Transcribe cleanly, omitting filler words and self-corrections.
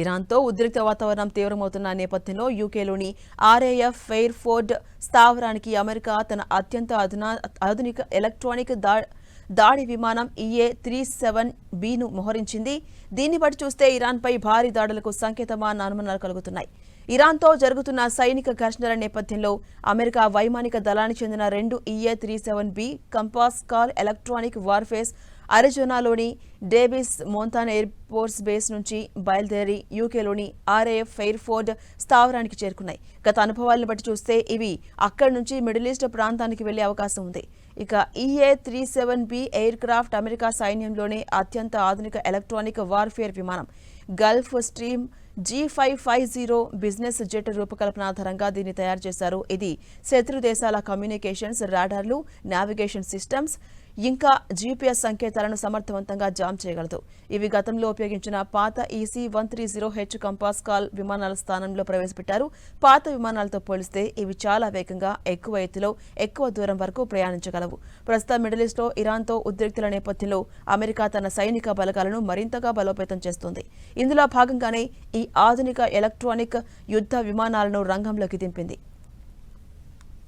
ఇరాన్తో ఉద్రిక్త వాతావరణం తీవ్రమవుతున్న నేపథ్యంలో యూకేలోని ఆర్ఏఎఫ్ ఫెయిర్ఫోర్డ్ స్థావరానికి అమెరికా తన అత్యంత ఆధునిక ఎలక్ట్రానిక్ దాడి విమానం EA-37Bను మోహరించింది. దీన్ని బట్టి చూస్తే ఇరాన్పై భారీ దాడులకు సంకేతమన్న అనుమానాలు కలుగుతున్నాయి. ఇరాన్తో జరుగుతున్న సైనిక ఘర్షణల నేపథ్యంలో అమెరికా వైమానిక దళానికి చెందిన 2 EA-37B compass call electronic warfare అరిజోనాలోని Davis Monthan air force base నుంచి బయలుదేరి యూకేలోని ఆర్ఏఎఫ్ ఫెయిర్ఫోర్డ్ స్థావరానికి చేరుకున్నాయి. గత అనుభవాలను బట్టి చూస్తే ఇవి అక్కడి నుంచి మిడిల్ ఈస్ట్ ప్రాంతానికి వెళ్లే అవకాశం ఉంది. ఇక EA-37B ఎయిర్ క్రాఫ్ట్ అమెరికా సైన్యంలోనే అత్యంత ఆధునిక ఎలక్ట్రానిక్ వార్ఫేర్ విమానం. Gulf stream G550 business jet రూపకల్పన ఆధారంగా దీన్ని తయారు చేశారు. ఇది శత్రు దేశాల కమ్యూనికేషన్స్, రాడార్లు, నావిగేషన్ సిస్టమ్స్, ఇంకా GPS సంకేతాలను సమర్థవంతంగా జామ్ చేయగలదు. ఇవి గతంలో ఉపయోగించిన పాత EC-130H కంపాస్ కాల్ విమానాల స్థానంలో ప్రవేశపెట్టారు. పాత విమానాలతో పోలిస్తే ఇవి చాలా వేగంగా, ఎక్కువ ఎత్తులో, ఎక్కువ దూరం వరకు ప్రయాణించగలవు. ప్రస్తుతం మిడిల్ ఈస్ట్లో ఇరాన్తో ఉద్రిక్తుల నేపథ్యంలో అమెరికా తన సైనిక బలగాలను మరింతగా బలోపేతం చేస్తోంది. ఇందులో భాగంగానే ఈ ఆధునిక ఎలక్ట్రానిక్ యుద్ధ విమానాలను రంగంలోకి దింపింది.